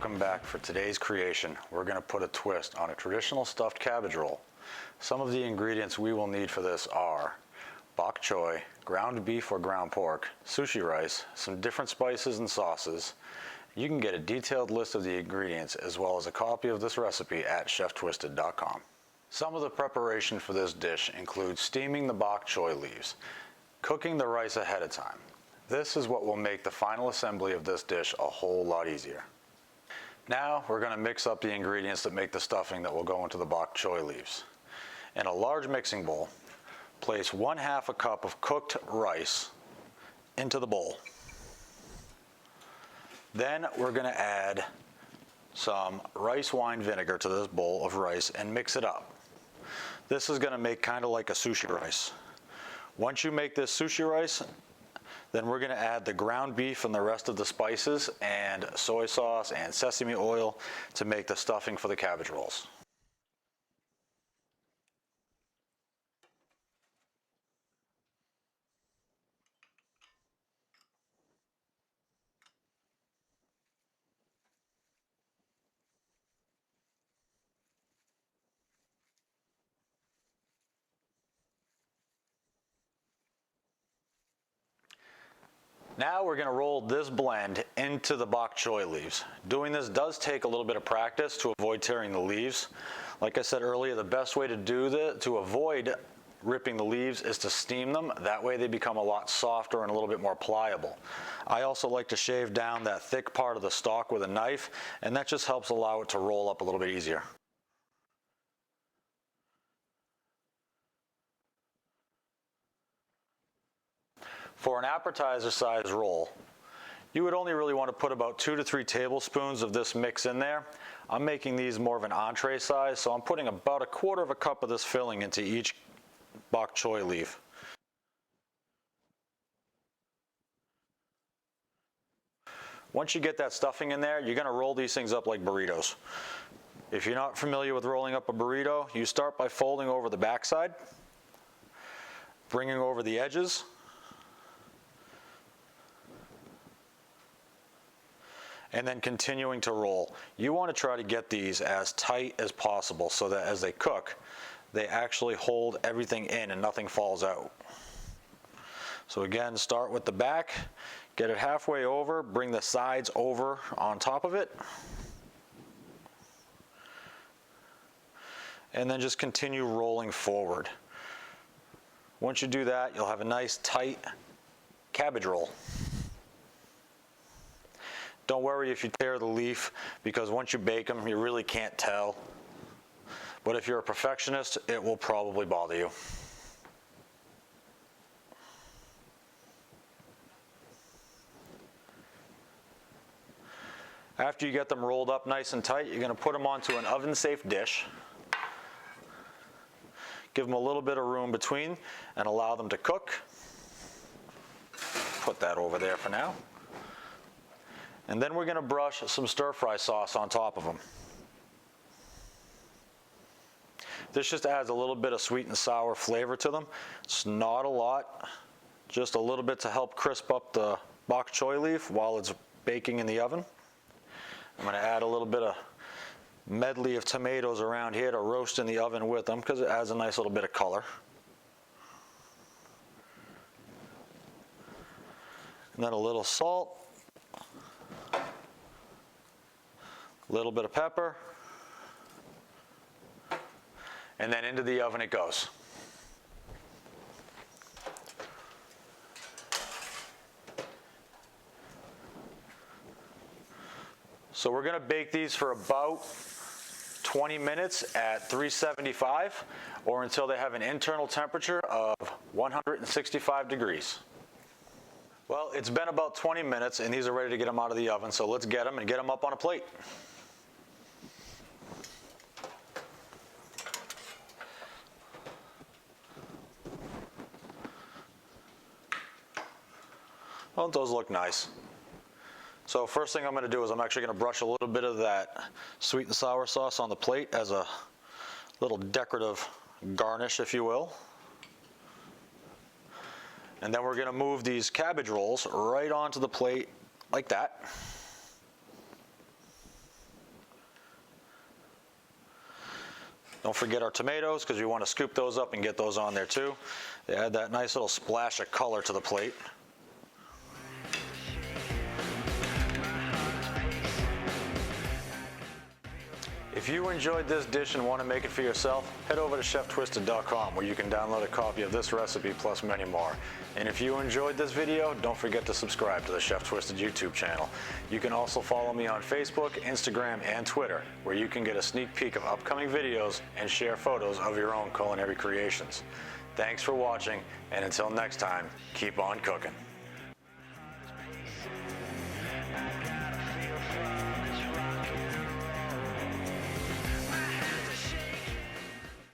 welcome back. For today's creation, we're going to put a twist on a traditional stuffed cabbage roll. Some of the ingredients we will need for this are bok choy, ground beef or ground pork, sushi rice, some different spices and sauces. You can get a detailed list of the ingredients as well as a copy of this recipe at cheftwisted.com. Some of the preparation for this dish includes steaming the bok choy leaves, cooking the rice ahead of time. This is what will make the final assembly of this dish a whole lot easier. Now we're going to mix up the ingredients that make the stuffing that will go into the bok choy leaves. In a large mixing bowl, place 1/2 a cup of cooked rice into the bowl. Then we're going to add some rice wine vinegar to this bowl of rice and mix it up. This is going to make kind of like a sushi rice. Once you make this sushi rice, then we're going to add the ground beef and the rest of the spices and soy sauce and sesame oil to make the stuffing for the cabbage rolls. Now we're going to roll this blend into the bok choy leaves. Doing this does take a little bit of practice to avoid tearing the leaves. Like I said earlier, the best way to do this, to avoid ripping the leaves, is to steam them. That way they become a lot softer and a little bit more pliable. I also like to shave down that thick part of the stalk with a knife, and that just helps allow it to roll up a little bit easier. For an appetizer size roll, you would only really want to put about 2 to 3 tablespoons of this mix in there. I'm making these more of an entree size, so I'm putting about 1/4 cup of this filling into each bok choy leaf. Once you get that stuffing in there, you're going to roll these things up like burritos. If you're not familiar with rolling up a burrito, you start by folding over the backside, bringing over the edges, and then continuing to roll. You want to try to get these as tight as possible so that as they cook, they actually hold everything in and nothing falls out. So again, start with the back, get it halfway over, bring the sides over on top of it, and then just continue rolling forward. Once you do that, you'll have a nice tight cabbage roll. Don't worry if you tear the leaf, because once you bake them, you really can't tell. But if you're a perfectionist, it will probably bother you. After you get them rolled up nice and tight, you're going to put them onto an oven-safe dish. Give them a little bit of room between and allow them to cook. Put that over there for now. And then we're going to brush some stir-fry sauce on top of them. This just adds a little bit of sweet and sour flavor to them. It's not a lot, just a little bit to help crisp up the bok choy leaf while it's baking in the oven. I'm going to add a little bit of medley of tomatoes around here to roast in the oven with them because it adds a nice little bit of color. And then a little salt. Little bit of pepper, and then into the oven it goes. So we're going to bake these for about 20 minutes at 375 or until they have an internal temperature of 165 degrees. Well, it's been about 20 minutes and these are ready to get them out of the oven, so let's get them and get them up on a plate. Well, those look nice. So first thing I'm going to do is I'm actually going to brush a little bit of that sweet and sour sauce on the plate as a little decorative garnish, if you will. And then we're going to move these cabbage rolls right onto the plate like that. Don't forget our tomatoes, because you want to scoop those up and get those on there too. They add that nice little splash of color to the plate. If you enjoyed this dish and want to make it for yourself, head over to cheftwisted.com where you can download a copy of this recipe plus many more. And if you enjoyed this video, don't forget to subscribe to the Chef Twisted YouTube channel. You can also follow me on Facebook, Instagram, and Twitter, where you can get a sneak peek of upcoming videos and share photos of your own culinary creations. Thanks for watching, and until next time, keep on cooking.